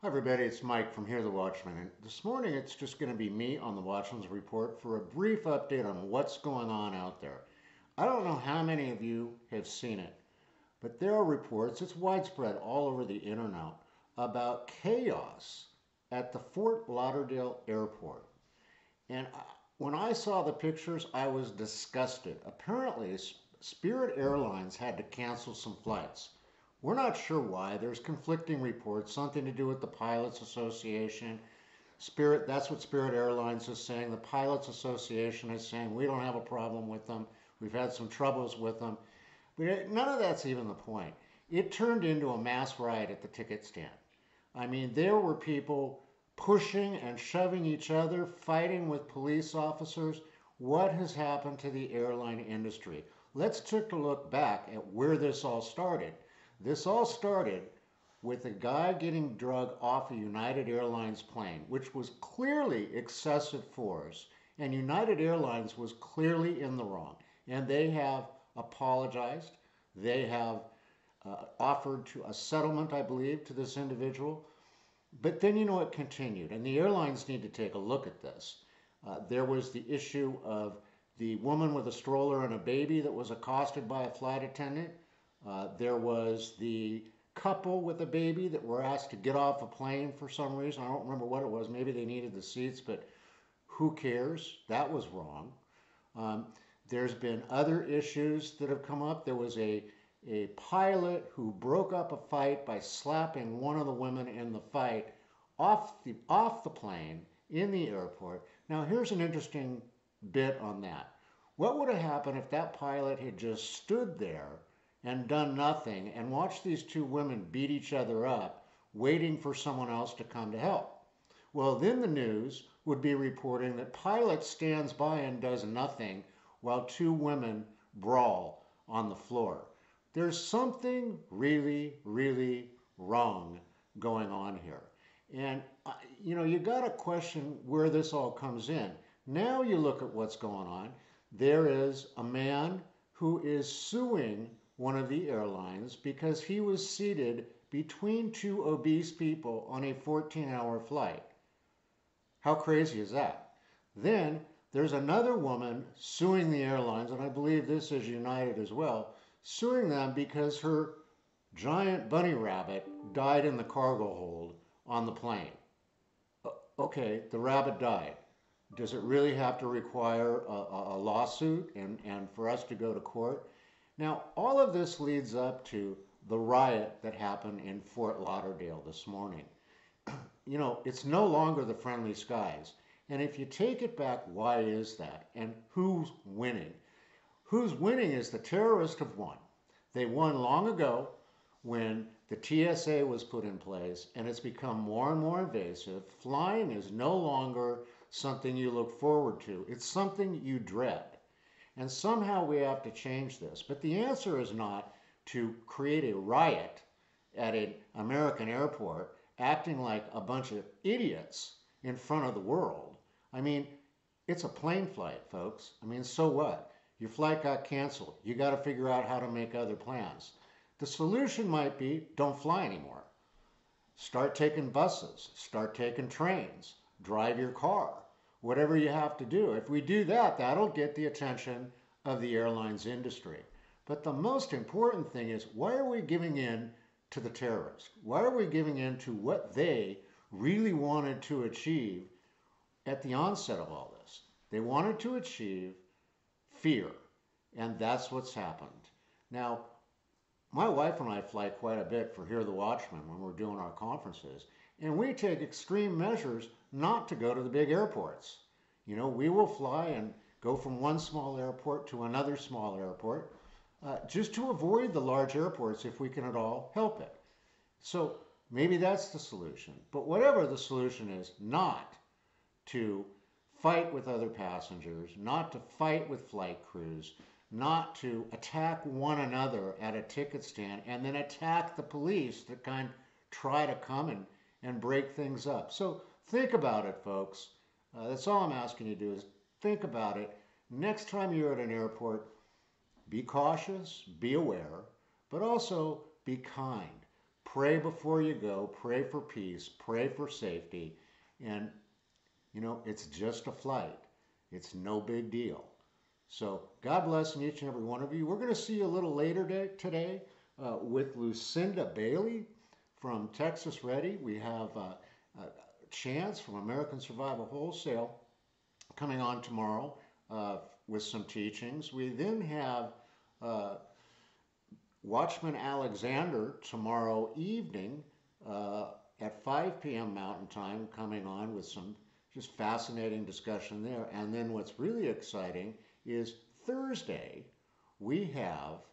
Hi everybody, it's Mike from Here the Watchman, and this morning it's just going to be me on the Watchman's Report for a brief update on what's going on out there. I don't know how many of you have seen it, but there are reports, it's widespread all over the internet, about chaos at the Fort Lauderdale airport. And when I saw the pictures, I was disgusted. Apparently, Spirit Airlines had to cancel some flights. We're not sure why. There's conflicting reports, something to do with the Pilots Association. That's what Spirit Airlines is saying. The Pilots Association is saying we don't have a problem with them. We've had some troubles with them. But none of that's even the point. It turned into a mass riot at the ticket stand. I mean, there were people pushing and shoving each other, fighting with police officers. What has happened to the airline industry? Let's take a look back at where this all started. This all started with a guy getting drug off a United Airlines plane, which was clearly excessive force, and United Airlines was clearly in the wrong. And they have apologized. They have offered to a settlement, I believe, to this individual. But then it continued, and the airlines need to take a look at this. There was the issue of the woman with a stroller and a baby that was accosted by a flight attendant. There was the couple with a baby that were asked to get off a plane for some reason. I don't remember what it was. Maybe they needed the seats, but who cares? That was wrong. There's been other issues that have come up. There was a pilot who broke up a fight by slapping one of the women in the fight off the plane in the airport. Now, here's an interesting bit on that. What would have happened if that pilot had just stood there and done nothing and watched these two women beat each other up, waiting for someone else to come to help? Well, then the news would be reporting that pilot stands by and does nothing while two women brawl on the floor. There's something really, really wrong going on here. And, you got to question where this all comes in. Now you look at what's going on. There is a man who is suing one of the airlines because he was seated between two obese people on a 14-hour flight. How crazy is that? Then there's another woman suing the airlines, and I believe this is United as well, suing them because her giant bunny rabbit died in the cargo hold on the plane. Okay, the rabbit died. Does it really have to require a lawsuit and for us to go to court? Now, all of this leads up to the riot that happened in Fort Lauderdale this morning. It's no longer the friendly skies. And if you take it back, why is that? And who's winning? Who's winning is the terrorists have won. They won long ago when the TSA was put in place, and it's become more and more invasive. Flying is no longer something you look forward to. It's something you dread. And somehow we have to change this. But the answer is not to create a riot at an American airport acting like a bunch of idiots in front of the world. I mean, it's a plane flight, folks. I mean, so what? Your flight got canceled. You got to figure out how to make other plans. The solution might be don't fly anymore. Start taking buses, start taking trains, drive your car, whatever you have to do. If we do that, that'll get the attention of the airlines industry. But the most important thing is, why are we giving in to the terrorists? Why are we giving in to what they really wanted to achieve at the onset of all this? They wanted to achieve fear, and that's what's happened. Now, my wife and I fly quite a bit for Hear the Watchman when we're doing our conferences, and we take extreme measures not to go to the big airports. We will fly and go from one small airport to another small airport just to avoid the large airports if we can at all help it. So maybe that's the solution. But whatever the solution is, not to fight with other passengers, not to fight with flight crews, not to attack one another at a ticket stand and then attack the police that try to come and break things up. So think about it, folks. That's all I'm asking you to do is think about it. Next time you're at an airport, be cautious, be aware, but also be kind. Pray before you go, pray for peace, pray for safety, and it's just a flight. It's no big deal. So God bless each and every one of you. We're going to see you a little later today with Lucinda Bailey from Texas Ready. We have Chance from American Survival Wholesale coming on tomorrow with some teachings. We then have Watchman Alexander tomorrow evening at 5 p.m. Mountain Time coming on with some just fascinating discussion there. And then what's really exciting is Thursday we have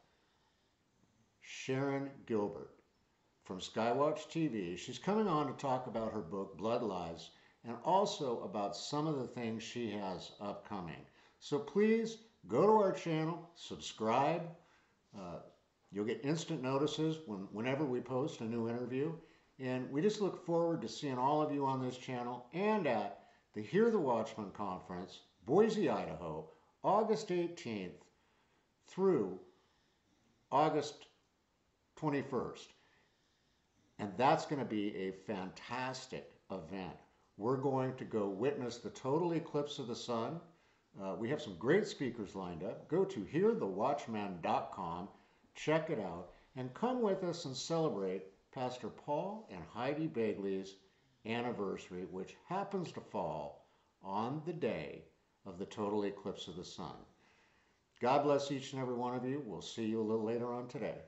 Sharon Gilbert from Skywatch TV. She's coming on to talk about her book, Blood Lies, and also about some of the things she has upcoming. So please go to our channel, subscribe. You'll get instant notices whenever we post a new interview. And we just look forward to seeing all of you on this channel and at the Hear the Watchman Conference, Boise, Idaho, August 18th through August 21st. And that's going to be a fantastic event. We're going to go witness the total eclipse of the sun. We have some great speakers lined up. Go to hearthewatchman.com, check it out, and come with us and celebrate Pastor Paul and Heidi Begley's anniversary, which happens to fall on the day of the total eclipse of the sun. God bless each and every one of you. We'll see you a little later on today.